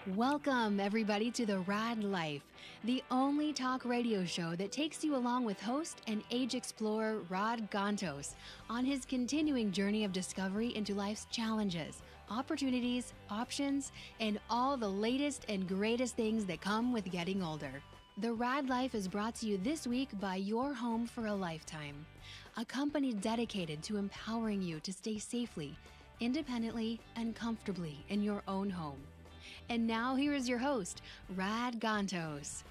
Welcome, everybody, to the Raad Life, the only talk radio show that takes you along with host and age explorer Rod on his continuing journey of discovery into life's challenges, opportunities, options, and all the latest and greatest things that come with getting older. The Raad Life is brought to you this week by Your Home for a Lifetime, a company dedicated to empowering you to stay safely, independently, and comfortably in your own home. And now here is your host, Rad Gantos.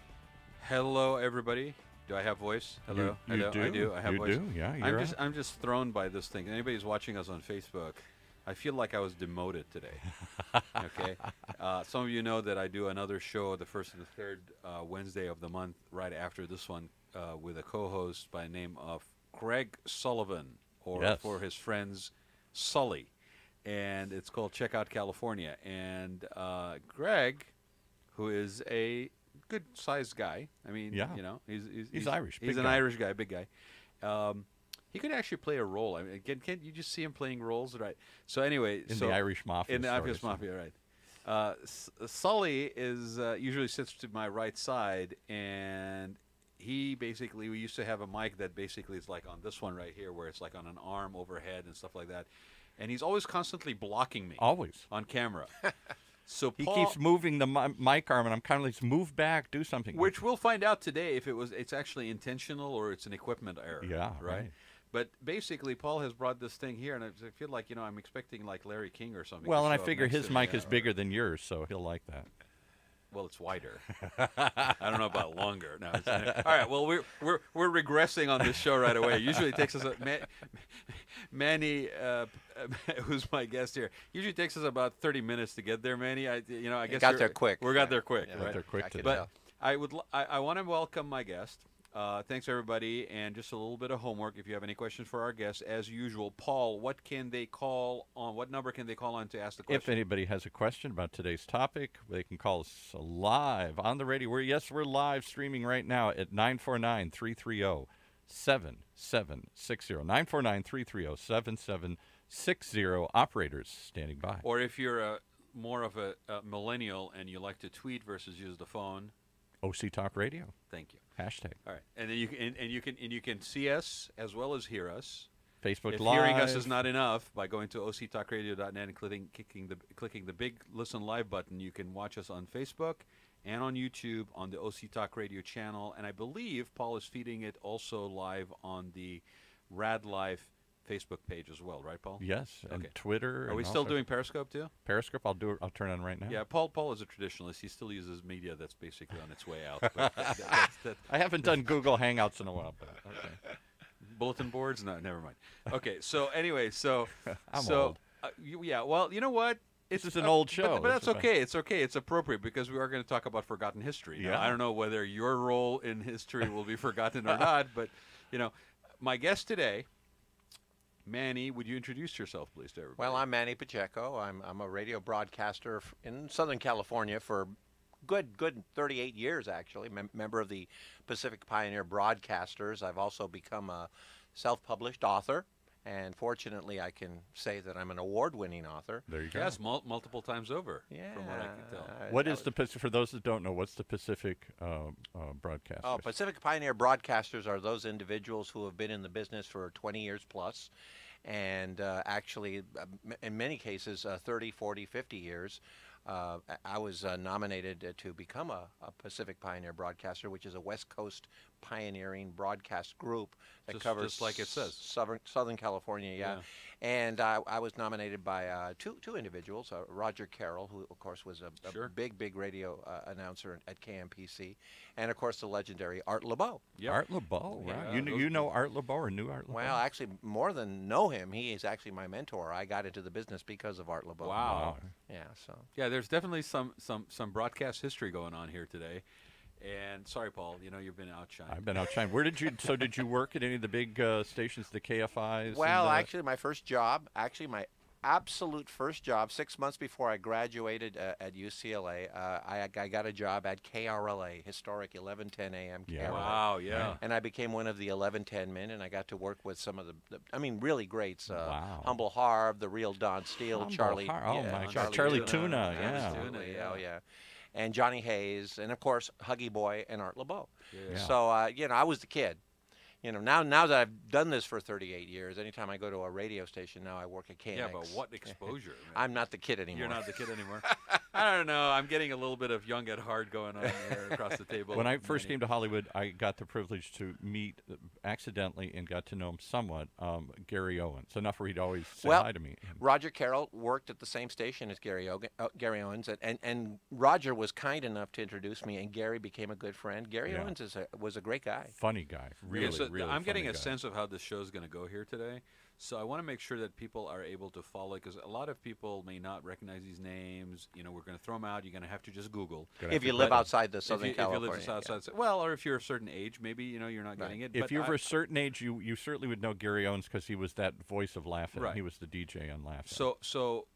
Hello, everybody. Do I have voice? Hello. You do. I do. I have voice. You do. Yeah. I'm just thrown by this thing. Anybody who's watching us on Facebook, I feel like I was demoted today. Okay. Some of you know that I do another show the first and the third Wednesday of the month, right after this one, with a co-host by the name of Greg Sullivan, or for his friends, Sully. And it's called Check Out California. And Greg, who is a good-sized guy, I mean, you know, he's Irish. He's an Irish guy, big guy. He could actually play a role. I mean, can't you just see him playing roles, right? So anyway, in the Irish Mafia. In the Irish Mafia, right? Sully is usually sits to my right side, and we used to have a mic that basically is like on this one right here, where it's like on an arm overhead and stuff like that. And he's always constantly blocking me. Always. On camera. So he keeps moving the mic arm, and I'm kind of like, move back, do something. Which we'll find out today if it's actually intentional or it's an equipment error. Yeah. Right? But basically, Paul has brought this thing here, and I feel like, I'm expecting like Larry King or something. Well, and I figure his mic is bigger than yours, so he'll like that. Well, it's wider. I don't know about longer. No, all right. Well, we're regressing on this show right away. Usually it takes us Manny, who's my guest here. Usually takes us about 30 minutes to get there. Manny, I guess got there quick. We got there quick. Yeah, right? Got there quick today. But I want to welcome my guest. Thanks, everybody, and just a little bit of homework. If you have any questions for our guests, as usual, Paul, what can they call on? What number can they call on to ask the question? If anybody has a question about today's topic, they can call us live on the radio. We're live streaming right now at 949-330-7760. 949-330-7760. Operators standing by. Or if you're more of a millennial and you like to tweet versus use the phone, OC Talk Radio. Thank you. Hashtag. All right, and then you can see us as well as hear us. Facebook if Live. Hearing us is not enough, by going to octalkradio.net and clicking the big Listen Live button, you can watch us on Facebook and on YouTube on the OC Talk Radio channel. And I believe Paul is feeding it also live on the Raad Life Facebook page as well, right, Paul? Yes, and okay. Twitter. Are we still doing Periscope too? Periscope, I'll turn on right now. Yeah, Paul is a traditionalist. He still uses media that's basically on its way out. But I haven't done Google Hangouts in a while, but okay. Bulletin boards? No, never mind. Okay, so anyway, I'm old. Yeah, well, you know what? This is an old show. But that's okay. It's okay. It's appropriate because we are going to talk about forgotten history. Yeah. Now, I don't know whether your role in history will be forgotten or not, but, my guest today, Manny, would you introduce yourself, please, to everybody? Well, I'm Manny Pacheco. I'm a radio broadcaster in Southern California for good 38 years, actually. Member of the Pacific Pioneer Broadcasters. I've also become a self-published author, and fortunately, I can say that I'm an award-winning author. There you go. Yes, multiple times over, from what I can tell. What is the Pacific? For those that don't know, what's the Pacific Broadcasters? Oh, Pacific Pioneer Broadcasters are those individuals who have been in the business for 20 years plus, and actually, in many cases, 30, 40, 50 years. I was nominated to become a Pacific Pioneer Broadcaster, which is a West Coast pioneering broadcast group that covers just like it says. Southern California, yeah. And I was nominated by two individuals, Roger Carroll, who, of course, was a big radio announcer at KMPC, and, of course, the legendary Art LeBeau. Yep. Art LeBeau, right. Yeah, you know Art LeBeau or knew Art LeBeau? Well, actually, more than know him, he is actually my mentor. I got into the business because of Art LeBeau. Wow. Yeah, so. Yeah, there's definitely some broadcast history going on here today. And sorry, Paul, you've been outshined. I've been outshined. Where did you work at any of the big stations, the KFIs? Well, actually, my first job, absolute first job, 6 months before I graduated at UCLA, I got a job at KRLA, historic 11:10 a.m. Yeah. KRLA. Wow, yeah. And I became one of the 11:10 men, and I got to work with some of the I mean, really greats. Wow. Humble Harv, the real Don Steele, Humble Charlie. Har- oh yeah, my God, Charlie Tuna, yeah. Absolutely, oh yeah. And Johnny Hayes, and of course Huggy Boy and Art LeBeau. Yeah. So you know, I was the kid. You know, now that I've done this for 38 years, anytime I go to a radio station now, I work at KNX. Yeah, but what exposure? Man. I'm not the kid anymore. You're not the kid anymore. I don't know. I'm getting a little bit of young at heart going on here across the table. When I first Manny. came to Hollywood, I got the privilege to meet accidentally and got to know him somewhat, Gary Owens. Enough where he'd always say hi to me. Roger Carroll worked at the same station as Gary Owens, and Roger was kind enough to introduce me, and Gary became a good friend. Gary Yeah. Owens was a great guy. Funny guy, really, Yeah, so really. I'm getting funny a guy. sense of how this show is going to go here today. So I want to make sure that people are able to follow, because a lot of people may not recognize these names. You know, we're going to throw them out. You're going to have to just Google. Gonna If have you to live bet him. outside the Southern California. If you live outside, well, or if you're a certain age, maybe you're not getting it. If but you're of a certain age, you certainly would know Gary Owens because he was that voice of Laugh-In. Right. He was the DJ on Laugh-In. So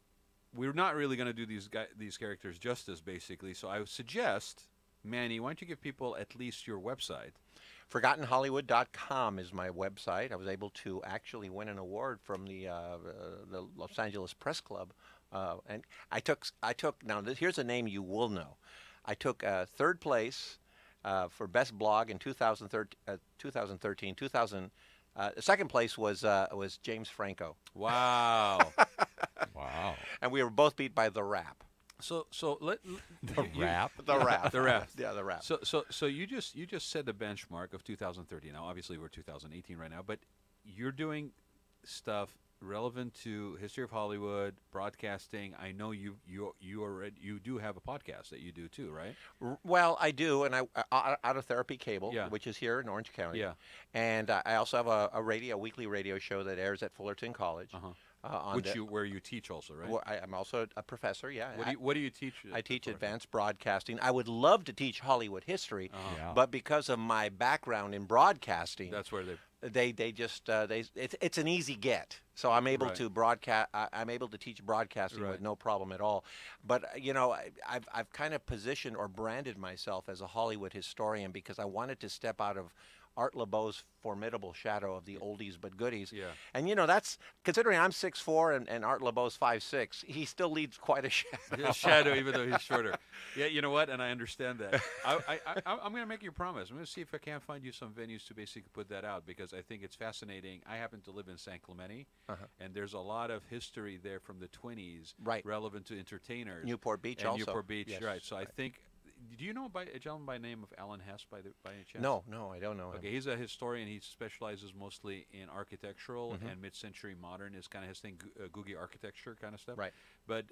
we're not really going to do these characters justice, basically. So I would suggest, Manny, why don't you give people at least your website? ForgottenHollywood.com is my website. I was able to actually win an award from the Los Angeles Press Club, and I took now here's a name you will know. I took third place for best blog in 2013. Second place was James Franco. Wow. Wow. And we were both beat by The Rap. So The Rap? The Rap. The Rap. Yeah, The Rap. So you just set the benchmark of 2013. Now, obviously, we're 2018 right now, but you're doing stuff relevant to history of Hollywood, broadcasting. I know you do have a podcast that you do too, right? Well, I do, and Out of Therapy Cable, Yeah. which is here in Orange County. Yeah. And I also have a weekly radio show that airs at Fullerton College. Uh-huh. On Where you teach also, right? Well, I'm also a professor. Yeah. What do you teach? I teach advanced broadcasting. I would love to teach Hollywood history, Yeah. but because of my background in broadcasting, That's where it's an easy get. So I'm able Right. to broadcast. I'm able to teach broadcasting Right. with no problem at all. But you know, I've kind of positioned or branded myself as a Hollywood historian because I wanted to step out of Art LeBeau's formidable shadow of the oldies but goodies. Yeah. And you know, that's considering I'm 6'4" and Art LeBeau's 5'6", he still leads quite a shadow. shadow, even though he's shorter. Yeah, you know what? And I understand that. I'm going to make you a promise. I'm going to see if I can't find you some venues to basically put that out, because I think it's fascinating. I happen to live in San Clemente, and there's a lot of history there from the 20s, Right. relevant to entertainers. Newport Beach and also. Newport Beach, Yes. right. So I think. Do you know a gentleman by the name of Alan Hess by any chance? No, I don't know him. Okay, he's a historian. He specializes mostly in architectural and mid-century modern is kind of his thing, Googie architecture kind of stuff. Right. But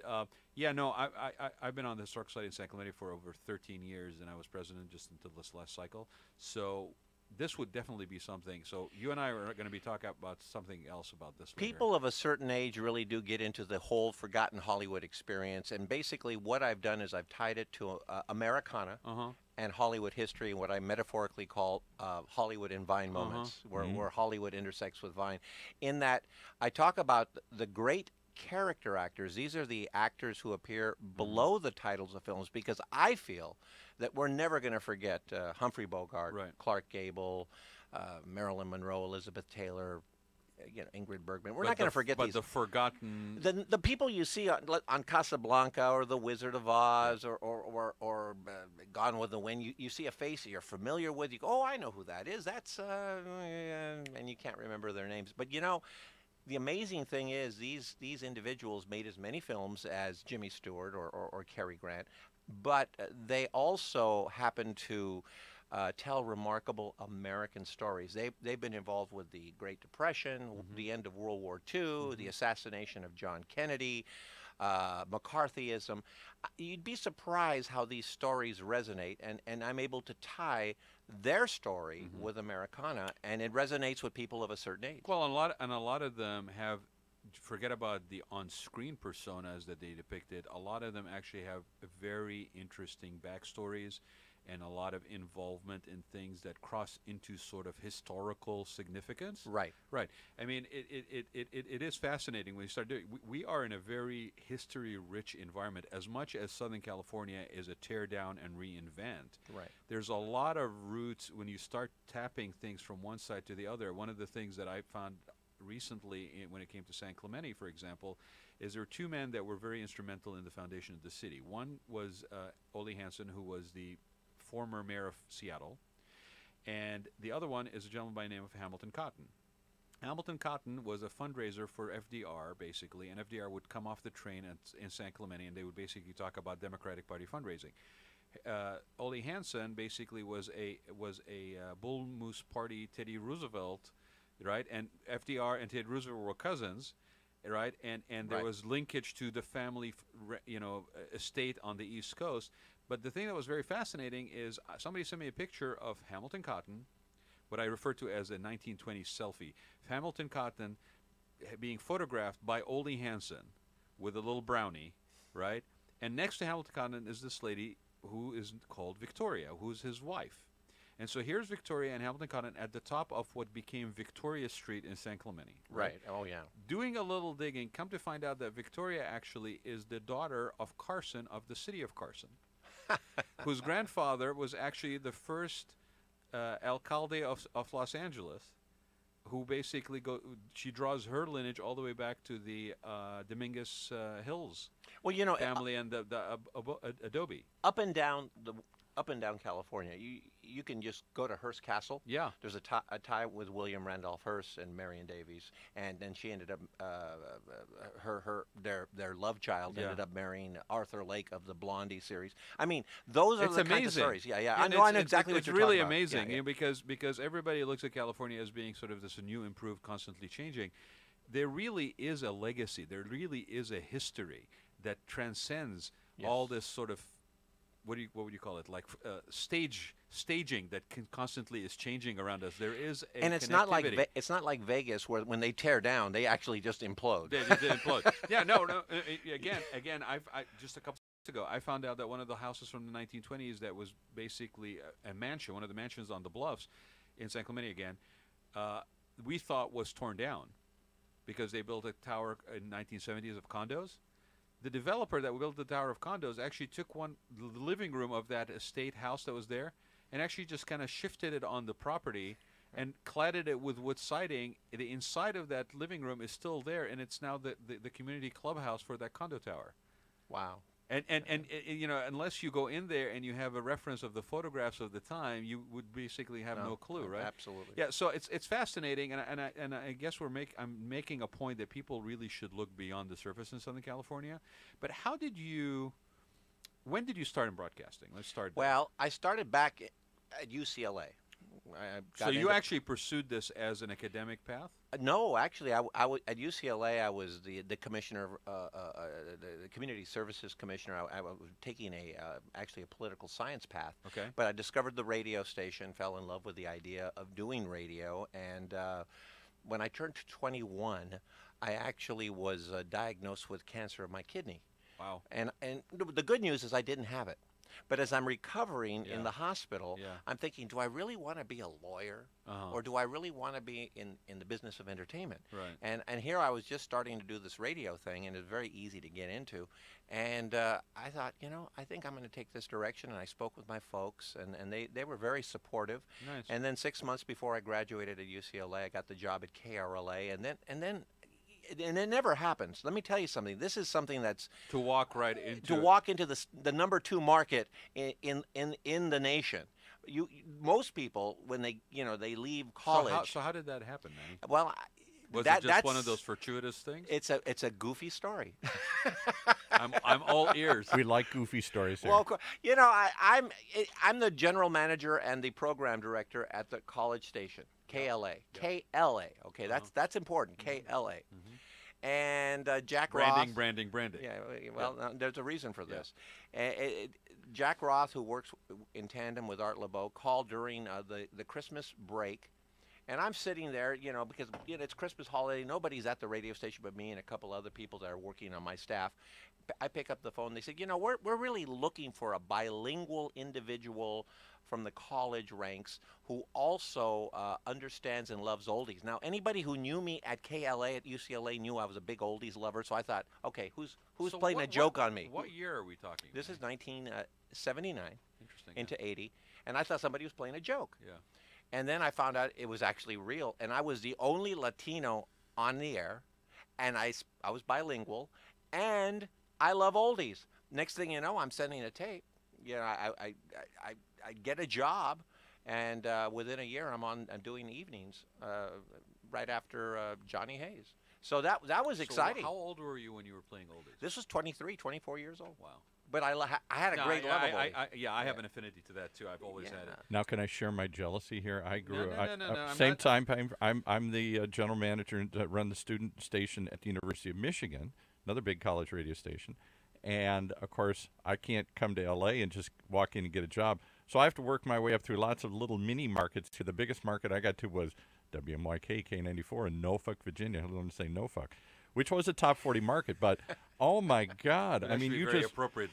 yeah, no, I've been on the historic site in San Clemente for over 13 years, and I was president just until this last cycle. So this would definitely be something. So you and I are going to be talking about something else about this later. People of a certain age really do get into the whole forgotten Hollywood experience, and basically what I've done is I've tied it to Americana and Hollywood history, and what I metaphorically call Hollywood in Vine moments, where Hollywood intersects with Vine. In that, I talk about the great character actors. These are the actors who appear below the titles of films, because I feel that we're never going to forget Humphrey Bogart, Right. Clark Gable, Marilyn Monroe, Elizabeth Taylor, Ingrid Bergman. We're But not going to forget but these. the forgotten. The people you see on Casablanca or The Wizard of Oz or Gone with the Wind, you see a face you're familiar with. You go, oh, I know who that is. That's and you can't remember their names. But you know, the amazing thing is these individuals made as many films as Jimmy Stewart or Cary Grant, but they also happen to tell remarkable American stories. They've been involved with the Great Depression, the end of World War II, the assassination of John Kennedy, McCarthyism. You'd be surprised how these stories resonate, and I'm able to tie their story with Americana, and it resonates with people of a certain age. Well, a lot of them have. Forget about the on-screen personas that they depicted. A lot of them actually have very interesting backstories, and a lot of involvement in things that cross into sort of historical significance. Right. Right. I mean, it is fascinating when you start doing. We are in a very history-rich environment. As much as Southern California is a tear down and reinvent, Right. there's a lot of roots when you start tapping things from one side to the other. One of the things that I found recently when it came to San Clemente, for example, is there were two men that were very instrumental in the foundation of the city. One was Ole Hansen, who was the former mayor of Seattle, and the other one is a gentleman by the name of Hamilton Cotton. Hamilton Cotton was a fundraiser for FDR, basically, and FDR would come off the train in San Clemente, and they would basically talk about Democratic Party fundraising. Ole Hansen basically was a Bull Moose Party Teddy Roosevelt, right? And FDR and Teddy Roosevelt were cousins, right? And there Right. was linkage to the family, estate on the East Coast. But the thing that was very fascinating is somebody sent me a picture of Hamilton Cotton, what I refer to as a 1920s selfie. Hamilton Cotton being photographed by Ole Hansen with a little brownie, right? And next to Hamilton Cotton is this lady who is called Victoria, who's his wife. And so here's Victoria and Hamilton Cotton at the top of what became Victoria Street in San Clemente. Right. Oh, yeah. Doing a little digging, come to find out that Victoria actually is the daughter of Carson of the city of Carson, whose grandfather was actually the first alcalde of Los Angeles, who basically she draws her lineage all the way back to the Dominguez Hills Well, you know, family and the Adobe. up and down California, you can just go to Hearst Castle. Yeah. There's a tie with William Randolph Hearst and Marion Davies, and then she ended up their love child Yeah. ended up marrying Arthur Lake of the Blondie series. I mean, those are It's the kinds of amazing. stories. Yeah, yeah. Yeah, I know exactly what it's you're really talking about. amazing, Yeah, yeah. because everybody looks at California as being sort of this new, improved, constantly changing. There really is a legacy. There really is a history that transcends Yes. all this sort of what would you call it, like staging that constantly is changing around us. There is a And it's not like connectivity. it's not like Vegas where when they tear down, they actually just implode. They implode. Yeah, no. Again, I just a couple months ago, I found out that one of the houses from the 1920s that was basically a mansion, one of the mansions on the bluffs in San Clemente again, we thought was torn down because they built a tower in 1970s of condos. The developer that built the tower of condos actually took the living room of that estate house that was there and actually just kind of shifted it on the property and cladded it with wood siding. The inside of that living room is still there, and it's now the community clubhouse for that condo tower. Wow. And unless you go in there and you have a reference of the photographs of the time, you would basically have no clue, right? Absolutely. Yeah, so it's fascinating, and I guess I'm making a point that people really should look beyond the surface in Southern California. But when did you start in broadcasting? Let's start there. Well, I started back at UCLA. So you actually pursued this as an academic path? No, actually, at UCLA, I was the commissioner, the community services commissioner. I was taking actually a political science path. Okay. But I discovered the radio station, fell in love with the idea of doing radio, and when I turned 21, I actually was diagnosed with cancer of my kidney. Wow. And the good news is I didn't have it. But as I'm recovering in the hospital, I'm thinking, do I really want to be a lawyer? Or do I really want to be in the business of entertainment? Right. And here I was just starting to do this radio thing, and it's very easy to get into. And I thought, I think I'm going to take this direction. And I spoke with my folks, and they were very supportive. Nice. And then 6 months before I graduated at UCLA, I got the job at KRLA. And then it never happens. Let me tell you something. This is something that's To walk right into the number 2 market in the nation. Most people when they leave college. So how did that happen, Manny? Well, Was it just one of those fortuitous things? It's a goofy story. I'm all ears. We like goofy stories here. Well, I'm the general manager and the program director at the college station, KLA. KLA. Okay, that's important. KLA. And Jack Roth. Branding. Yeah, well, there's a reason for this. Jack Roth, who works in tandem with Art LeBeau, called during the Christmas break. And I'm sitting there, because it's Christmas holiday. Nobody's at the radio station but me and a couple other people that are working on my staff. I pick up the phone. They said, we're really looking for a bilingual individual from the college ranks who also understands and loves oldies. Now, anybody who knew me at KLA at UCLA knew I was a big oldies lover. So I thought, okay, who's So playing a joke on me? What year are we talking? This is 1979 Interesting. into 80, and I thought somebody was playing a joke. Yeah. And then I found out it was actually real, and I was the only Latino on the air, and I was bilingual, and I love oldies. Next thing you know, I'm sending a tape. I get a job, and within a year, I'm doing evenings right after Johnny Hayes. So that was exciting. So how old were you when you were playing oldies? This was 23, 24 years old. Wow. But I had a great level. I have an affinity to that too. I've always had it. Now, can I share my jealousy here? I grew No, same time. I'm the general manager that run the student station at the University of Michigan, another big college radio station. And of course, I can't come to LA and just walk in and get a job. So I have to work my way up through lots of little mini markets. To the biggest market I got to was WMYK K94 in Norfolk, Virginia. I don't want to say Norfolk, which was a top 40 market. But oh my God! I mean,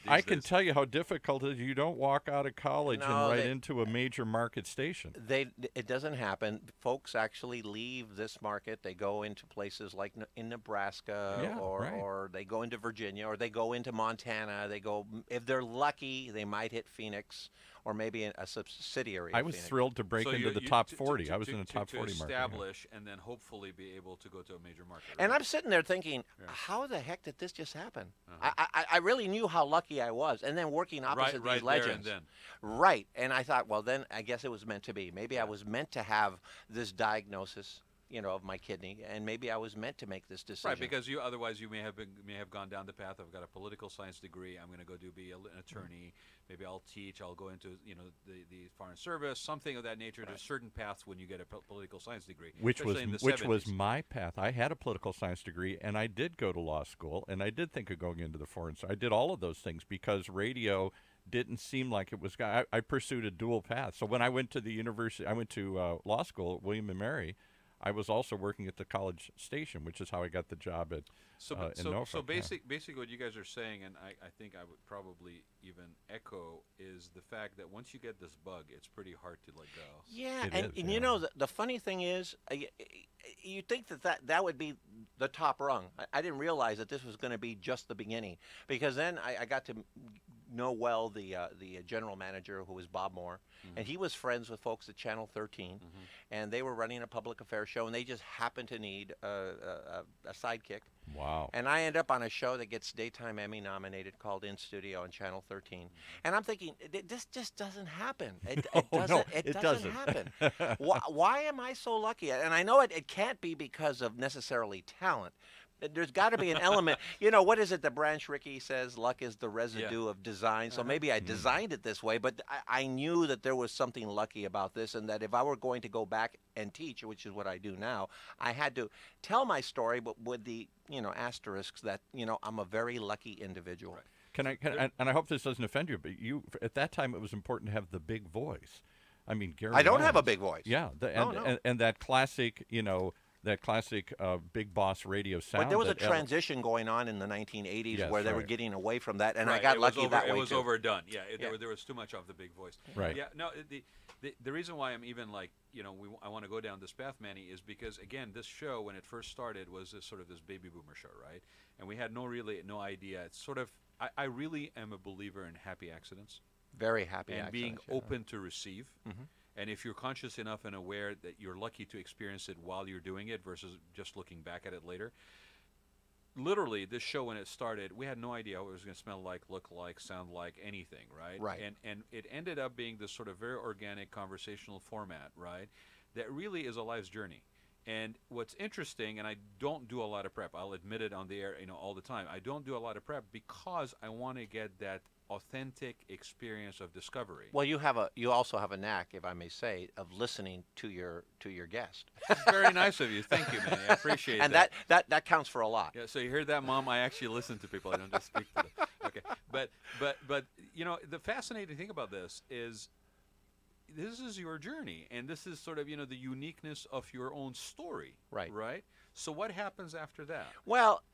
I can tell you how difficult it is. You don't walk out of college and right into a major market station. It doesn't happen. Folks actually leave this market. They go into places like in Nebraska, or they go into Virginia, or they go into Montana. They go, if they're lucky, they might hit Phoenix, or maybe a subsidiary. I was thrilled to break into the top 40. I was in the top 40 market. To establish and then hopefully be able to go to a major market. Right? And I'm sitting there thinking, how the heck did this just happen? I really knew how lucky I was. And then working opposite these legends. Right. And I thought, well, then I guess it was meant to be. Maybe I was meant to have this diagnosis, of my kidney, and maybe I was meant to make this decision. Right, because otherwise you may have gone down the path. I've got a political science degree. I'm going to go be an attorney. Maybe I'll teach. I'll go into the foreign service, something of that nature. There's certain paths when you get a political science degree, which was my path. I had a political science degree, and I did go to law school, and I did think of going into the foreign. So I did all of those things because radio didn't seem like it was. I pursued a dual path. So when I went to the university, I went to law school at William and Mary. I was also working at the college station, which is how I got the job at in Norfolk. So basically what you guys are saying, and I think I would probably even echo, is the fact that once you get this bug, it's pretty hard to let go. Yeah, and the funny thing is, you think that would be the top rung. I didn't realize that this was going to be just the beginning, because then I got to know well the general manager, who was Bob Moore, and he was friends with folks at Channel 13, and they were running a public affairs show, and they just happened to need a sidekick. Wow. And I end up on a show that gets Daytime Emmy nominated called In Studio on Channel 13. And I'm thinking, this just doesn't happen. It doesn't happen. Why am I so lucky? And I know it can't be because of necessarily talent. There's got to be an element. What is it that Branch Rickey says? Luck is the residue of design. So maybe I designed it this way, but I knew that there was something lucky about this, and that if I were going to go back and teach, which is what I do now, I had to tell my story, but with the asterisks that I'm a very lucky individual. Right. And I hope this doesn't offend you, but at that time it was important to have the big voice. I mean, Gary. I don't have a big voice. Yeah, and that classic, that classic big boss radio sound. But there was a transition going on in the 1980s where they were getting away from that, and I got lucky that way too. It was overdone. Yeah, there was too much of the big voice. Right. Yeah. No. The reason why I'm even like I want to go down this path, Manny, is because again this show when it first started was this baby boomer show, right? And we had no idea. It's sort of I really am a believer in happy accidents. Very happy and accidents. Being open to receive. And if you're conscious enough and aware that you're lucky to experience it while you're doing it versus just looking back at it later. Literally, this show, when it started, we had no idea what it was going to smell like, look like, sound like, anything, right? Right. And it ended up being this sort of very organic conversational format, right, that really is a life's journey. And what's interesting, and I don't do a lot of prep, I'll admit it on the air all the time, I don't do a lot of prep because I want to get that authentic experience of discovery. Well, you also have a knack, if I may say, of listening to your guest. That's very nice of you. Thank you, Manny. I appreciate that. And that counts for a lot. Yeah. So you heard that, Mom? I actually listen to people. I don't just speak to them. Okay. But the fascinating thing about this is your journey, and this is sort of the uniqueness of your own story. Right. Right. So what happens after that? Well,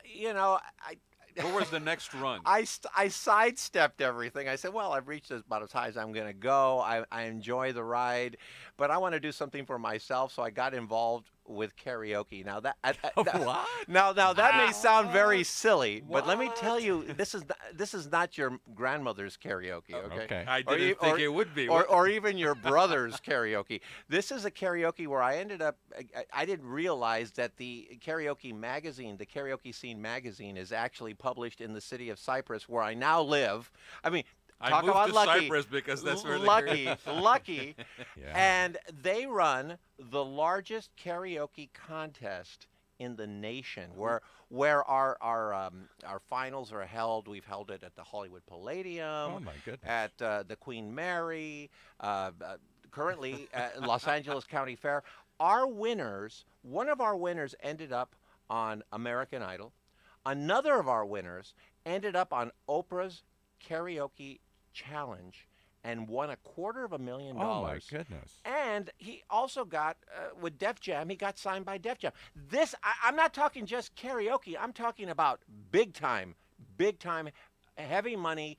What was the next run? I sidestepped everything. I said, well, I've reached about as high as I'm going to go. I enjoy the ride, but I want to do something for myself. So I got involved with karaoke. Now What? now that may sound very silly, but let me What? tell you, this is not your grandmother's karaoke. Okay. I didn't think it would be. Or even your brother's karaoke. This is a karaoke where I ended up. I didn't realize that the karaoke magazine, the Karaoke Scene magazine, is actually published in the city of Cyprus, where I now live. I mean, I talk moved about to lucky. Cyprus because that's where lucky, lucky. Yeah. And they run the largest karaoke contest in the nation, where our finals are held. We've held it at the Hollywood Palladium, Oh my goodness. at the Queen Mary, currently at Los Angeles County Fair. Our winners, one of our winners ended up on American Idol. Another of our winners ended up on Oprah's Karaoke Challenge and won $250,000. Oh my goodness. And he also got, with Def Jam, he got signed by Def Jam. I'm not talking just karaoke. I'm talking about big time, heavy money,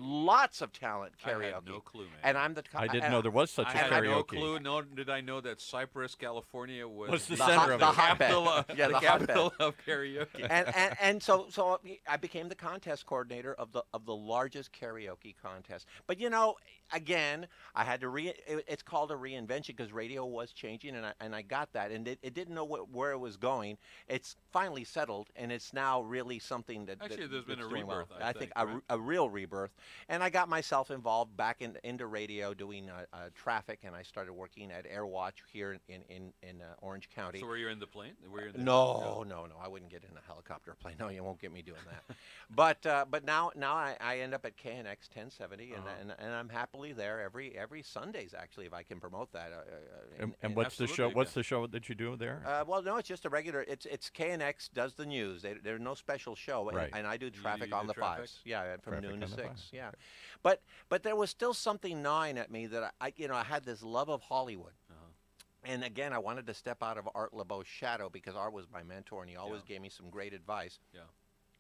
lots of talent karaoke. I had no clue, man. And I'm the. I didn't know there was such a I had karaoke. no clue, nor did I know that Cyprus, California was the center of the it. capital of, Yeah, the the capital of karaoke. and so I became the contest coordinator of the largest karaoke contest. But again, I had to it's called a reinvention because radio was changing, and I got that, and it didn't know where it was going. It's finally settled, and it's now really something that Actually, there's been that's a doing well. rebirth, I think, a, right? a real rebirth, and I got myself involved back into radio doing traffic, and I started working at Airwatch here in Orange County. So were you in the plane? Were you in the No, I wouldn't get in a helicopter plane. No, you won't get me doing that. but now I end up at KNX 1070, and I'm happily there every Sundays actually, if I can promote that. And what's the show? absolutely, What's the show that you do there? Well, no, it's just a regular. It's KNX does the news. There's no special show, Right. and I do traffic you on do the traffic? fives. Yeah, from Traffic noon to on the 6. fives, Yeah, but there was still something gnawing at me that I had this love of Hollywood. And again, I wanted to step out of Art LeBeau's shadow because Art was my mentor, and he always gave me some great advice. Yeah.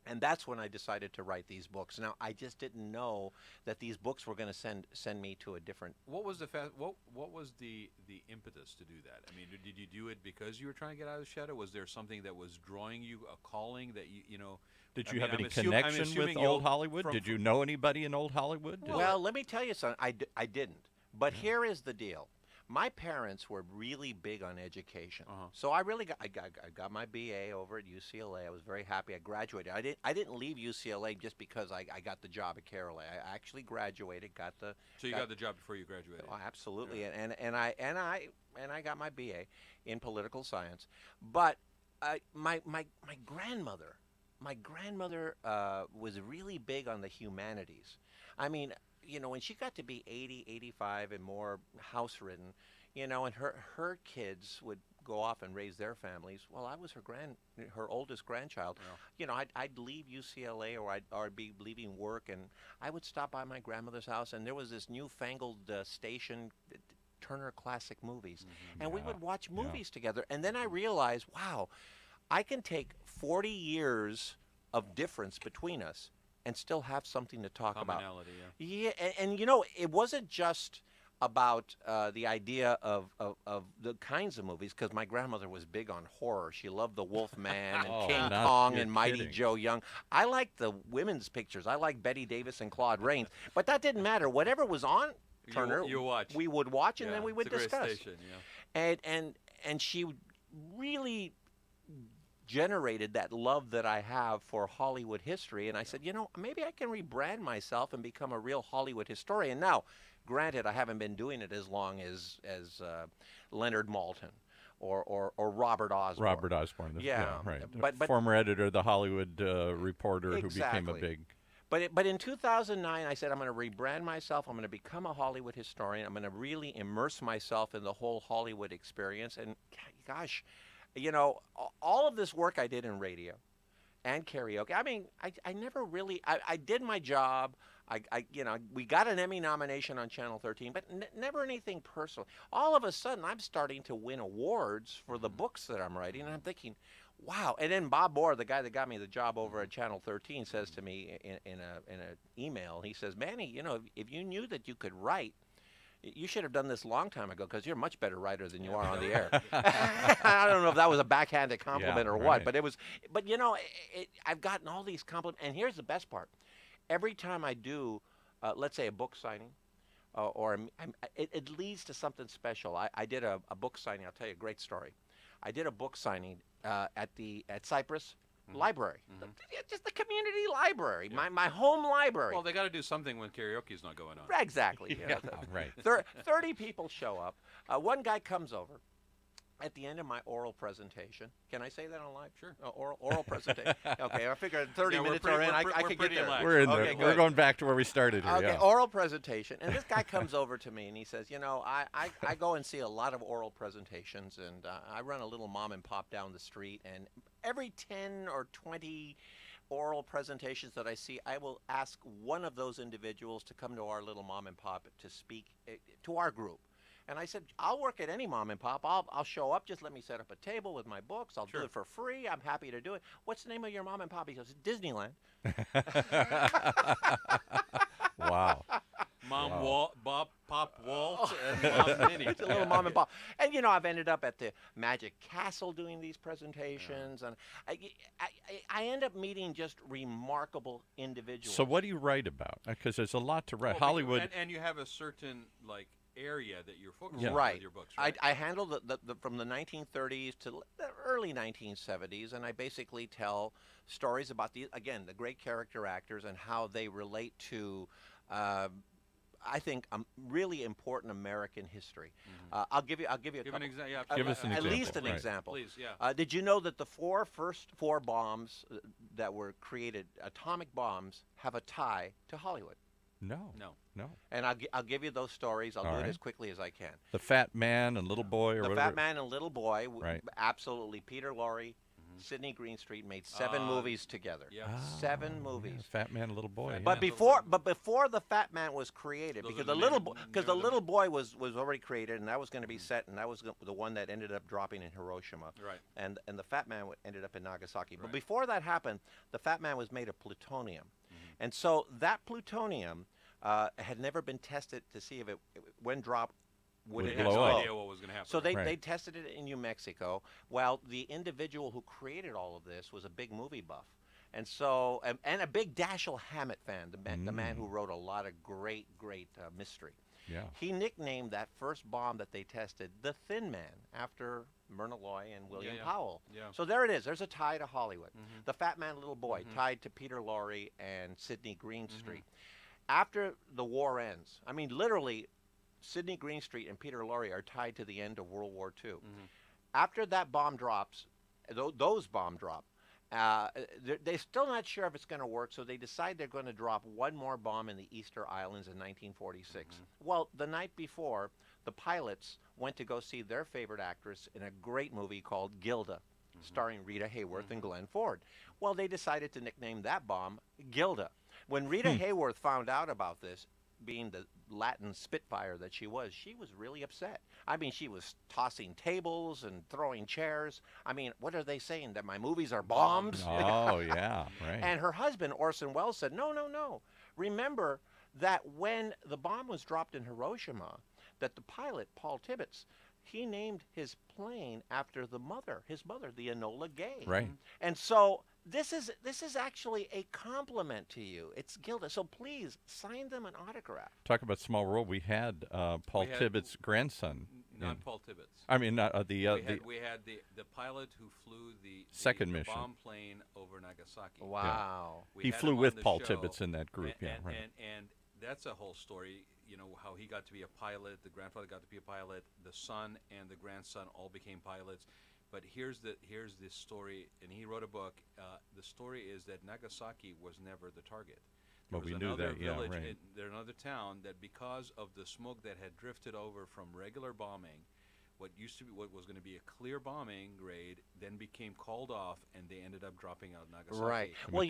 And that's when I decided to write these books. Now, I just didn't know that these books were going to send me to a different. What was what was the impetus to do that? I mean, did you do it because you were trying to get out of the shadow? Was there something that was drawing you, a calling that you know? Did I you mean, have any I'm connection with assuming old you'll- Hollywood? Did you know anybody in old Hollywood? Well, let me tell you something. I didn't. But here is the deal. My parents were really big on education, so I really got my BA over at UCLA. I was very happy. I graduated. I didn't leave UCLA just because I got the job at Karaoke. I actually graduated, got the. So you got the job before you graduated. Oh, absolutely, and I got my BA in political science. But my grandmother was really big on the humanities. I mean, when she got to be 80, 85 and more house-ridden, and her kids would go off and raise their families. Well, I was her oldest grandchild. Yeah. I'd leave UCLA or I'd be leaving work, and I would stop by my grandmother's house, and there was this newfangled station, Turner Classic Movies, and we would watch movies together. And then I realized, wow, I can take 40 years of difference between us and still have something to talk about. Commonality, Yeah, and it wasn't just about the idea of the kinds of movies, because my grandmother was big on horror. She loved The Wolf Man and King Kong you're and Mighty kidding. Joe Young. I liked the women's pictures. I liked Betty Davis and Claude Rains, but that didn't matter. Whatever was on Turner, you watch. we would watch, and Yeah, then we would it's a great discuss. station, yeah. And she really generated that love that I have for Hollywood history, and I said, maybe I can rebrand myself and become a real Hollywood historian. Now, granted, I haven't been doing it as long as Leonard Maltin or Robert Osborne. Robert Osborne, right. But Former editor of the Hollywood Reporter, who became a Exactly. big. But in 2009, I said, I'm going to rebrand myself. I'm going to become a Hollywood historian. I'm going to really immerse myself in the whole Hollywood experience. And gosh, all of this work I did in radio and karaoke. I mean, I never really. I did my job. We got an Emmy nomination on Channel 13, but never anything personal. All of a sudden, I'm starting to win awards for the books that I'm writing, and I'm thinking, wow. And then Bob Moore, the guy that got me the job over at Channel 13, says to me in an email, he says, Manny, you know, if you knew that you could write, you should have done this a long time ago because you're a much better writer than you are on the air. I don't know if that was a backhanded compliment or what, but it was. But you know, I've gotten all these compliments, and here's the best part: every time I do, let's say a book signing, it leads to something special. I did a book signing. I'll tell you a great story. I did a book signing at Cypress Library, just the community library, my home library. Well, they got to do something when karaoke's not going on. Exactly. Right. 30 people show up. One guy comes over. At the end of my oral presentation, can I say that on live? Sure. Oral presentation. Okay, I figured 30 minutes are in. I could get there. We're in Okay, there. We're going back to where we started here. Okay, oral presentation. And this guy comes over to me and he says, you know, I go and see a lot of oral presentations, and I run a little mom and pop down the street, and every 10 or 20 oral presentations that I see, I will ask one of those individuals to come to our little mom and pop to speak to our group. And I said, I'll work at any mom and pop. I'll show up. Just let me set up a table with my books. I'll do it for free. I'm happy to do it. What's the name of your mom and pop? He goes, Disneyland. Wow. Mom Bob Pop Walt and Mom Minnie. It's a little mom and pop. And, you know, I've ended up at the Magic Castle doing these presentations. And I end up meeting just remarkable individuals. So what do you write about? Because there's a lot to write. Well, Hollywood. And you have a certain, like, area that you're focused on right. with your books, right? I handle the from the 1930s to the early 1970s, and I basically tell stories about the great character actors and how they relate to, I think, really important American history. I'll give you a couple, an example. Yeah, give us an at example. least an example. Please, yeah. Did you know that the first four bombs that were created, atomic bombs, have a tie to Hollywood? No. And I'll give you those stories. I'll do it as quickly as I can. The Fat Man and Little Boy, or the whatever. Fat Man and Little Boy, Right. Absolutely. Peter Lorre, Sidney Greenstreet made 7 movies together. Yeah. 7 movies. Fat Man and Little Boy. Fat Yeah. But before the Fat Man was created, Those because are the the little boy was already created, and that was going to be set, and that was the one that ended up dropping in Hiroshima. Right. And the Fat Man ended up in Nagasaki. But Right. before that happened, the Fat Man was made of plutonium, and so that plutonium had never been tested to see if when dropped would Would it blow no up. explode. idea what was going to happen. So they Right. tested it in New Mexico. Well, the individual who created all of this was a big movie buff. And so, and a big Dashiell Hammett fan, the man who wrote a lot of great mystery. Yeah. He nicknamed that first bomb that they tested the Thin Man, after Myrna Loy and William Powell. Yeah. So there it is. There's a tie to Hollywood. The Fat Man, Little Boy, tied to Peter Lorre and Sidney Greenstreet. After the war ends, I mean, literally, Sidney Greenstreet and Peter Lorre are tied to the end of World War II. After that bomb drops, those bomb drop, they're still not sure if it's going to work, so they decide they're going to drop one more bomb in the Easter Islands in 1946. Well, the night before, the pilots went to go see their favorite actress in a great movie called Gilda, starring Rita Hayworth and Glenn Ford. Well, they decided to nickname that bomb Gilda. When Rita Hayworth found out about this, being the Latin Spitfire that she was really upset. I mean, she was tossing tables and throwing chairs. I mean, what are they saying, that my movies are bombs? Oh, yeah, right. And her husband, Orson Welles, said, no. Remember that when the bomb was dropped in Hiroshima, that the pilot, Paul Tibbets, he named his plane after his mother, the Enola Gay. Right. And so this is actually a compliment to you. It's Gilda. So please sign them an autograph. Talk about small world. We had Paul Tibbets' grandson. Not Paul Tibbets. I mean, not we had the pilot who flew the second mission bomb plane over Nagasaki. Wow. He flew with Paul Tibbets in that group. And that's a whole story. You know, how he got to be a pilot, the grandfather got to be a pilot, the son and the grandson all became pilots. But here's the story, and he wrote a book. The story is that Nagasaki was never the target. Well, we knew that, yeah, right. There's another town that, because of the smoke that had drifted over from regular bombing, what was going to be a clear bombing raid then became called off, and they ended up dropping out Nagasaki. Right. Well,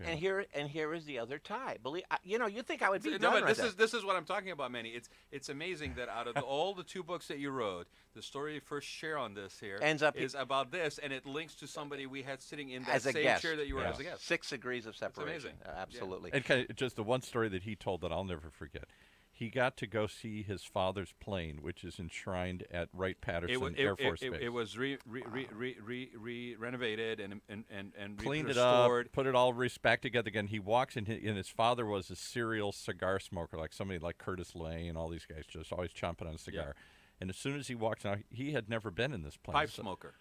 and here is the other tie. You think I would be done right there. This is what I'm talking about, Manny. It's amazing that out of all the 2 books that you wrote, the story you first share on this here is about this, and it links to somebody we had sitting in that same chair that you were as a guest. 6 degrees of separation. It's amazing. Absolutely. And kind of just the one story that he told that I'll never forget. He got to go see his father's plane, which is enshrined at Wright-Patterson Air Force Base. It was renovated and cleaned it restored. up, put it all back together again. He walks in, and his father was a serial cigar smoker, like somebody like Curtis Lane, all these guys, just always chomping on a cigar. Yeah. And as soon as he walks out, he had never been in this plane. Pipe smoker.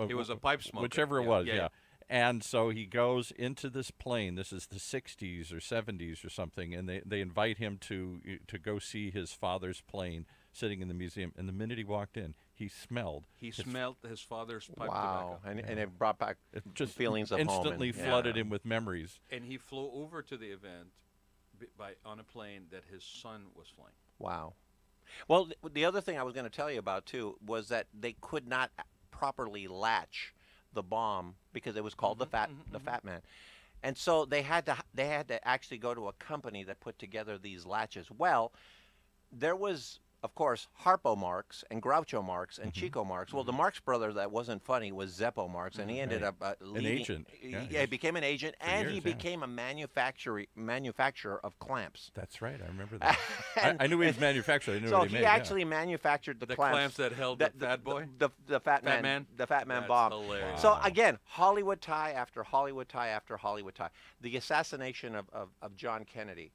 He was a pipe smoker. Whichever it was, yeah. And so he goes into this plane. This is the 60s or 70s or something, and they invite him to go see his father's plane sitting in the museum. And the minute he walked in, he smelled. He smelled his father's pipe tobacco. And it brought back just feelings of instantly home. Flooded him with memories. And he flew over to the event on a plane that his son was flying. Wow. Well, the other thing I was going to tell you about, too, was that they could not properly latch the bomb because it was called the Fatman, and so they had to actually go to a company that put together these latches. Well, there was, of course, Harpo Marx and Groucho Marx and Chico Marx. Well, the Marx brother that wasn't funny was Zeppo Marx, and he ended up leading, an agent. He became an agent, and he became a manufacturer of clamps. That's right, I remember that. I knew he was manufacturer. I knew what he made. So he actually manufactured the clamps that held the Fat Boy, the Fatman bomb. Hilarious. So again, Hollywood tie after Hollywood tie after Hollywood tie. The assassination of John Kennedy.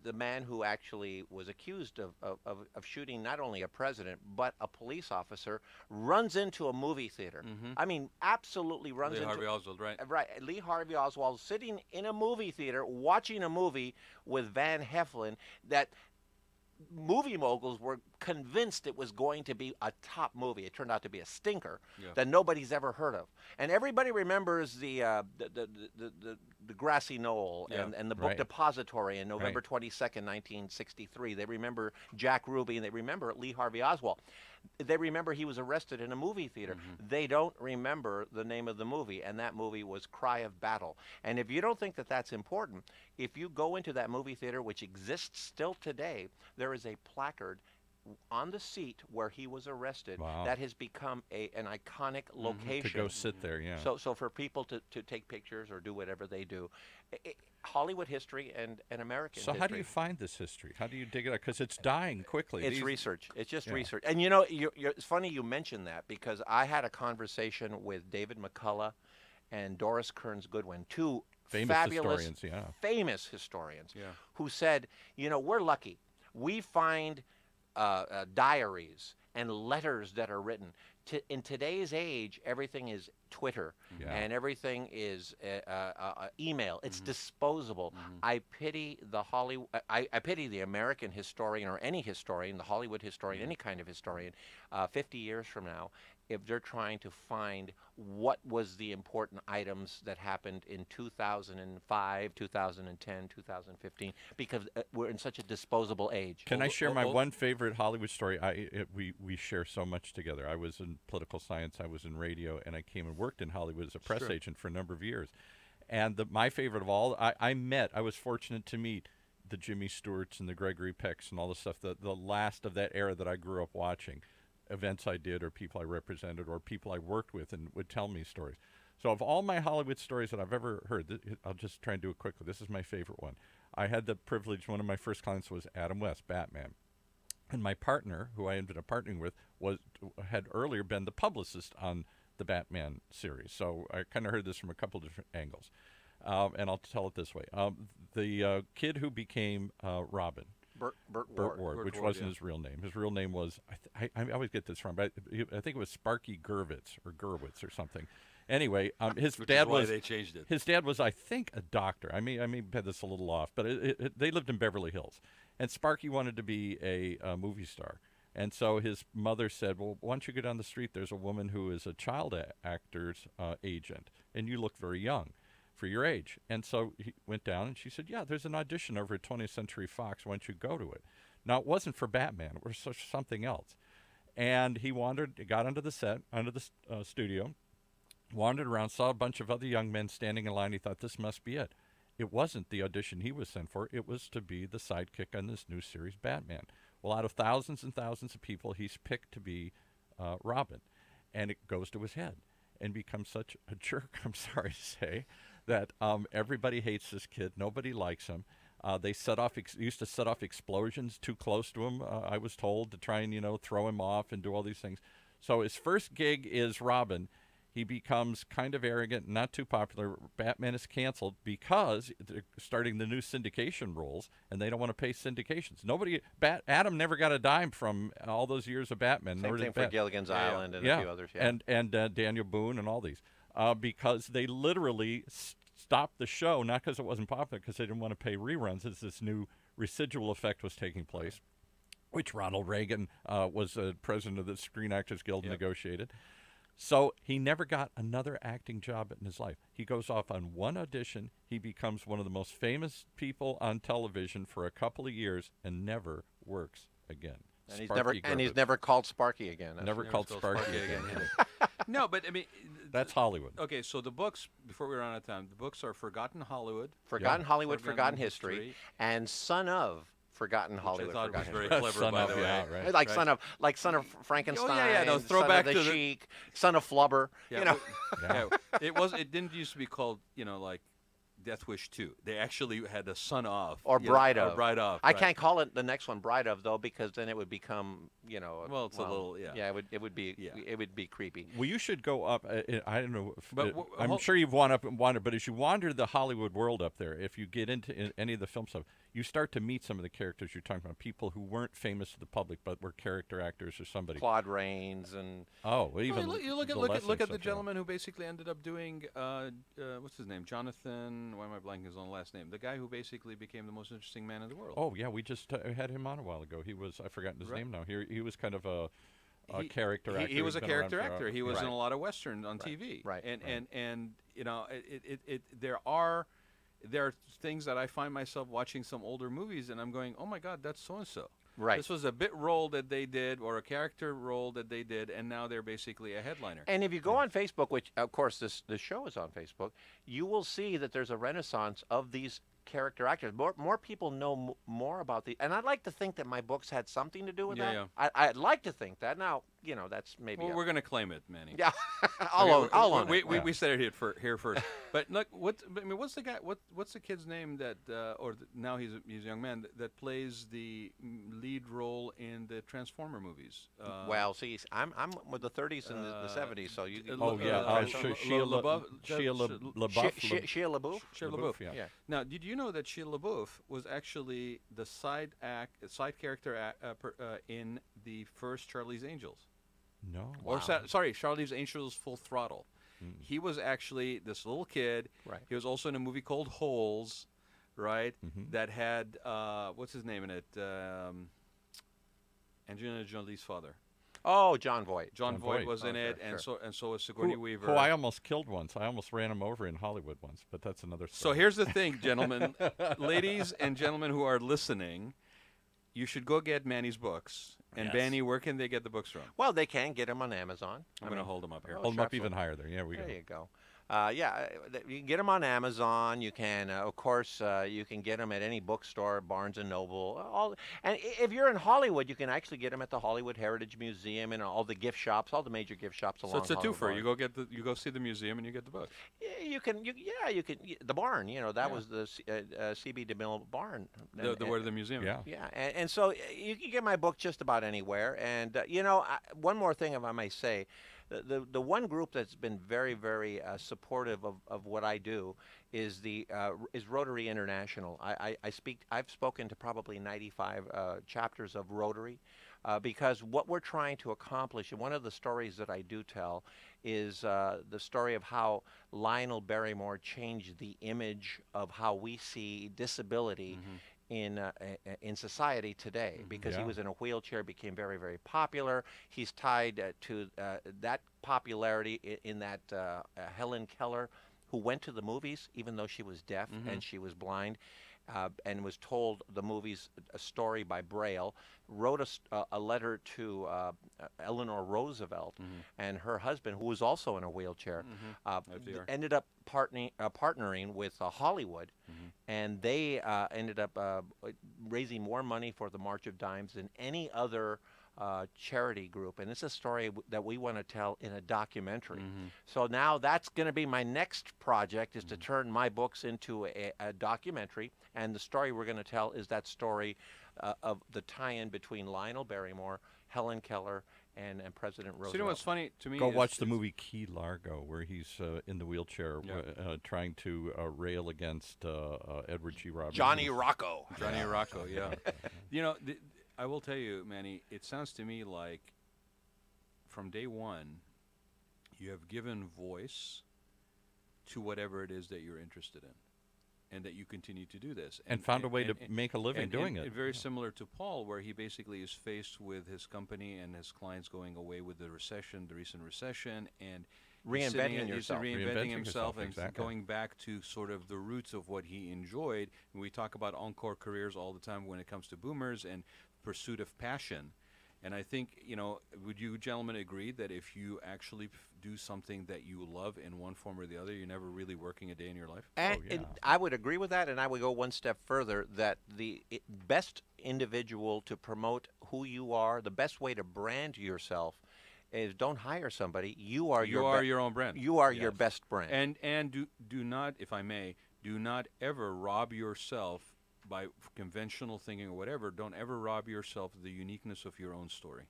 The man who actually was accused of shooting not only a president but a police officer runs into a movie theater. I mean, absolutely runs into. Lee Harvey Oswald, right? Right. Lee Harvey Oswald sitting in a movie theater watching a movie with Van Heflin that movie moguls were convinced it was going to be a top movie. It turned out to be a stinker that nobody's ever heard of. And everybody remembers the grassy knoll and the book Depository in November 22nd, 1963. They remember Jack Ruby, and they remember Lee Harvey Oswald. They remember he was arrested in a movie theater. They don't remember the name of the movie, and that movie was Cry of Battle. And if you don't think that that's important, if you go into that movie theater, which exists still today, there is a placard on the seat where he was arrested. Wow. That has become an iconic location. To go sit there, yeah. So for people to take pictures or do whatever they do, Hollywood history and American history. So how do you find this history? How do you dig it up? Because it's dying quickly. It's research. It's just research. And you know, it's funny you mentioned that, because I had a conversation with David McCullough and Doris Kearns Goodwin, two fabulous famous historians, who said, you know, we're lucky. We find diaries and letters that are written. In today's age, everything is Twitter and everything is email. It's disposable. I pity the I pity the American historian, or any historian, the Hollywood historian, any kind of historian, 50 years from now, if they're trying to find what was the important items that happened in 2005, 2010, 2015, because we're in such a disposable age. Can I share my one favorite Hollywood story? We share so much together. I was in political science, I was in radio, and I came and worked in Hollywood as a press agent for a number of years. And my favorite of all, I was fortunate to meet the Jimmy Stewarts and the Gregory Pecks and all the stuff, the last of that era that I grew up watching. Events I did, or people I represented, or people I worked with, and would tell me stories. So of all my Hollywood stories that I've ever heard, I'll just try and do it quickly. This is my favorite one. I had the privilege, one of my first clients was Adam West, Batman. And my partner, who I ended up partnering with, had earlier been the publicist on the Batman series. So I kind of heard this from a couple different angles. And I'll tell it this way. The kid who became Robin, Burt Ward, which wasn't his real name. His real name was, I always get this wrong, but I think it was Sparky Gurwitz or something. Anyway, his dad was. They changed it. His dad was, I think, a doctor. I may have this a little off, but they lived in Beverly Hills, and Sparky wanted to be a movie star. And so his mother said, well, why don't you go down the street? There's a woman who is a child actor's agent, and you look very young for your age. And so he went down, and she said, yeah, there's an audition over at 20th Century Fox. Why don't you go to it? Now, it wasn't for Batman. It was something else. And he got onto the set, onto the studio, wandered around, saw a bunch of other young men standing in line. He thought, this must be it. It wasn't the audition he was sent for. It was to be the sidekick on this new series, Batman. Well, out of thousands and thousands of people, he's picked to be Robin. And it goes to his head and becomes such a jerk, I'm sorry to say, that everybody hates this kid. Nobody likes him. They used to set off explosions too close to him, I was told, to try and, throw him off and do all these things. So his first gig is Robin. He becomes kind of arrogant, not too popular. Batman is canceled because they're starting the new syndication rules, and they don't want to pay syndications. Adam never got a dime from all those years of Batman. Same thing for Gilligan's Island and a few others. Yeah. And Daniel Boone and all these, because they literally stopped the show, not because it wasn't popular, because they didn't want to pay reruns as this new Residual Effect was taking place, which Ronald Reagan was president of the Screen Actors Guild and negotiated. So he never got another acting job in his life. He goes off on one audition. He becomes one of the most famous people on television for a couple of years and never works again. And he's never called Sparky again. Never called Sparky again. No, but I mean, that's Hollywood. Okay, so the books, before we run out of time, the books are Forgotten Hollywood, Forgotten History, and Son of Forgotten Hollywood. I thought was very clever, by the way. Yeah, right. Son of Frankenstein. Oh, yeah. No, Son throwback of to the Sheik, Son of Flubber. Yeah, it didn't used to be called, like Death Wish 2. They actually had a Son of or Bride of. Or Bride of. I can't call it the next one Bride of though, because then it would become, Well, it's a little, Yeah, it would be creepy. Well, you should go up. I don't know. But I'm sure you've wandered, but as you wander the Hollywood world up there, if you get into any of the film stuff, you start to meet some of the characters you're talking about. People who weren't famous to the public, but were character actors or somebody. Claude Rains and you look at the gentleman who basically ended up doing what's his name? Jonathan. Why am I blanking on the last name? The guy who basically became the most interesting man in the world. Oh yeah, we just had him on a while ago. I've forgotten his name now. He was kind of a character actor. He was a character actor. He was in a lot of westerns on TV. Right. And there are things that I find myself watching some older movies and I'm going, oh my God, that's so and so. Right. This was a bit role that they did or a character role that they did, and now they're basically a headliner. And if you go on Facebook, which of course this show is on Facebook, you will see that there's a renaissance of these character actors. More people know more about the, and I'd like to think that my books had something to do with that. Yeah. I'd like to think that. Now, that's maybe. Well, we're going to claim it, Manny. Yeah, I'll own it. We said it here first. But look, what's the guy? What's the kid's name that, now he's a young man that plays the lead role in the Transformer movies? Well, see, I'm with the 30s and the 70s, so you. Shia LaBeouf. Shia LaBeouf. Yeah. Now, did you know that Shia LaBeouf was actually the side character in the first Charlie's Angels? No. Wow. Or Charlie's Angels Full Throttle. He was actually this little kid. Right. He was also in a movie called Holes, right? That had what's his name in it? Angelina Jolie's father. Oh, John Voight. John Voight was in it, and so was Sigourney Weaver. Who I almost killed once. I almost ran him over in Hollywood once, but that's another story. So here's the thing, gentlemen, ladies and gentlemen who are listening, you should go get Manny's books. And Yes. Manny, where can they get the books from? Well, they can get them on Amazon. I'm going to hold them up here. Hold them up even higher there. Yeah, we go. There you go. You can get them on Amazon. You can, of course, you can get them at any bookstore, Barnes and Noble. And if you're in Hollywood, you can actually get them at the Hollywood Heritage Museum and all the gift shops, all the major gift shops along. So it's a twofer. Hollywood. You go see the museum and you get the book. You can. The barn. That was the C.B. DeMille barn. Where the museum. Yeah. Yeah, and so you can get my book just about anywhere. And one more thing, if I may say. The one group that's been very, very supportive of what I do is Rotary International. I've spoken to probably 95 chapters of Rotary because what we're trying to accomplish, and one of the stories that I do tell is the story of how Lionel Barrymore changed the image of how we see disability in society today, because he was in a wheelchair, became very, very popular. He's tied to that popularity in that Helen Keller, who went to the movies even though she was deaf and she was blind. and was told the movie's a story by Braille, wrote a letter to Eleanor Roosevelt and her husband, who was also in a wheelchair, ended up partnering with Hollywood, and they ended up raising more money for the March of Dimes than any other charity group, and it's a story that we want to tell in a documentary. So now that's going to be my next project, is to turn my books into a documentary, and the story we're going to tell is that story of the tie-in between Lionel Barrymore, Helen Keller, and President Roosevelt. So you know what's funny to me? Go watch the movie Key Largo, where he's in the wheelchair trying to rail against Edward G. Robinson. Johnny Rocco. Johnny Rocco, yeah. You know, I will tell you, Manny, it sounds to me like from day one, you have given voice to whatever it is that you're interested in, and that you continue to do this. And found a way to make a living doing it. Very similar to Paul, where he basically is faced with his company and his clients going away with the recession, the recent recession, and reinventing himself and exactly. going back to sort of the roots of what he enjoyed. And we talk about encore careers all the time when it comes to boomers and pursuit of passion. And I think, you know, would you gentlemen agree that if you actually do something that you love in one form or the other, you're never really working a day in your life? And I would agree with that, and I would go one step further, that the best individual to promote who you are, the best way to brand yourself, is don't hire somebody. You are your own brand. You are your best brand. And do not, if I may, do not ever rob yourself by conventional thinking or whatever. Don't ever rob yourself of the uniqueness of your own story.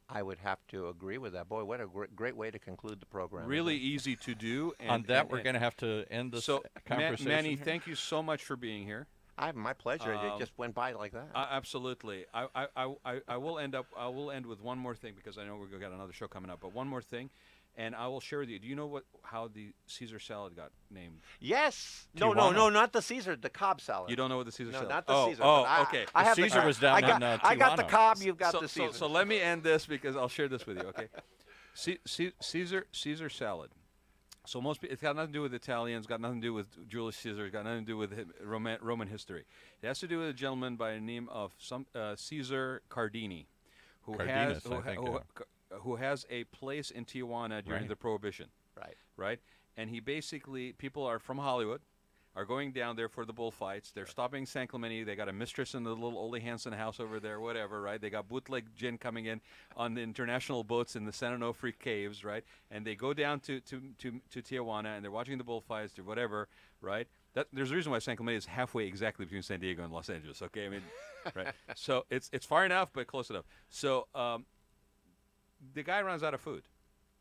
I would have to agree with that. Boy, what a great way to conclude the program. Really easy to do. And, on that, we're going to have to end this conversation. Manny, thank you so much for being here. My pleasure. It just went by like that. Absolutely. I will end with one more thing, because I know we've got another show coming up. But one more thing, and I will share with you. Do you know how the Caesar salad got named? Yes. Tijuana. No, not the Caesar. The Cobb salad. You don't know what the Caesar salad? No, not the Caesar. Okay. I Caesar was down in Tijuana. I got the Cobb. You've got the Caesar. So let me end this, because I'll share this with you. Okay. Caesar salad. So it's got nothing to do with Italians, got nothing to do with Julius Caesar, got nothing to do with Roman history. It has to do with a gentleman by the name of Caesar Cardini, who has a place in Tijuana during the Prohibition. Right. And he basically, people are from Hollywood, are going down there for the bullfights. They're stopping San Clemente. They got a mistress in the little Ole Hansen house over there, whatever, right? They got bootleg gin coming in on the international boats in the San Onofre caves, right? And they go down to Tijuana, and they're watching the bullfights or whatever, right? There's a reason why San Clemente is halfway exactly between San Diego and Los Angeles, okay? I mean, right? So it's far enough, but close enough. So the guy runs out of food,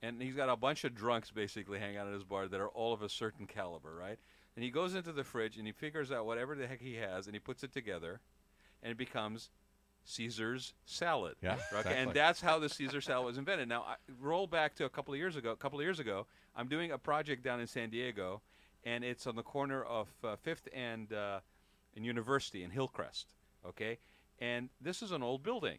and he's got a bunch of drunks basically hanging out at his bar that are all of a certain caliber, right? And he goes into the fridge and he figures out whatever the heck he has, and he puts it together, and it becomes Caesar's salad. Yeah, right? exactly. And that's how the Caesar salad was invented. Now, roll back to a couple of years ago, I'm doing a project down in San Diego, and it's on the corner of 5th and University in Hillcrest. Okay, and this is an old building,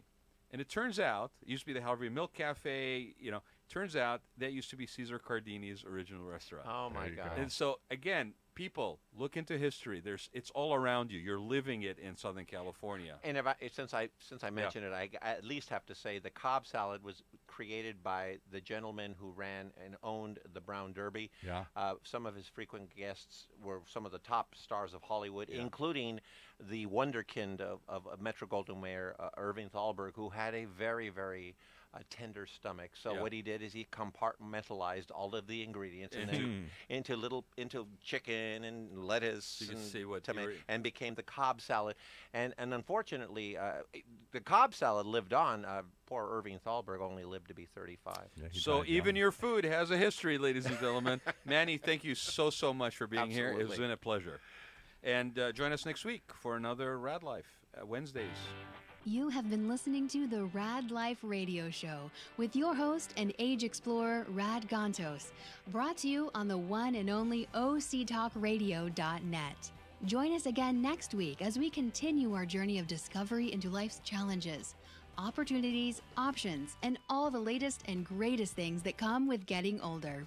and it turns out it used to be the Harvey Milk Cafe. You know, turns out that used to be Caesar Cardini's original restaurant. Oh my God! And so again, people, look into history. It's all around you. You're living it in Southern California. And since I mentioned it, I at least have to say the Cobb salad was created by the gentleman who ran and owned the Brown Derby. Yeah. Some of his frequent guests were some of the top stars of Hollywood, including the wonderkind of Metro-Goldwyn-Mayer, Irving Thalberg, who had a very, very tender stomach. So what he did is he compartmentalized all of the ingredients into chicken and lettuce and tomato, and became the Cobb salad. And unfortunately, the Cobb salad lived on. Poor Irving Thalberg only lived to be 35. Yeah, so even your food has a history, ladies and gentlemen. Manny, thank you so much for being here. It's been a pleasure. And join us next week for another Raad Life, Wednesdays. You have been listening to the Raad Life radio show with your host and age explorer, Rad Gantos, brought to you on the one and only octalkradio.net. Join us again next week as we continue our journey of discovery into life's challenges, opportunities, options, and all the latest and greatest things that come with getting older.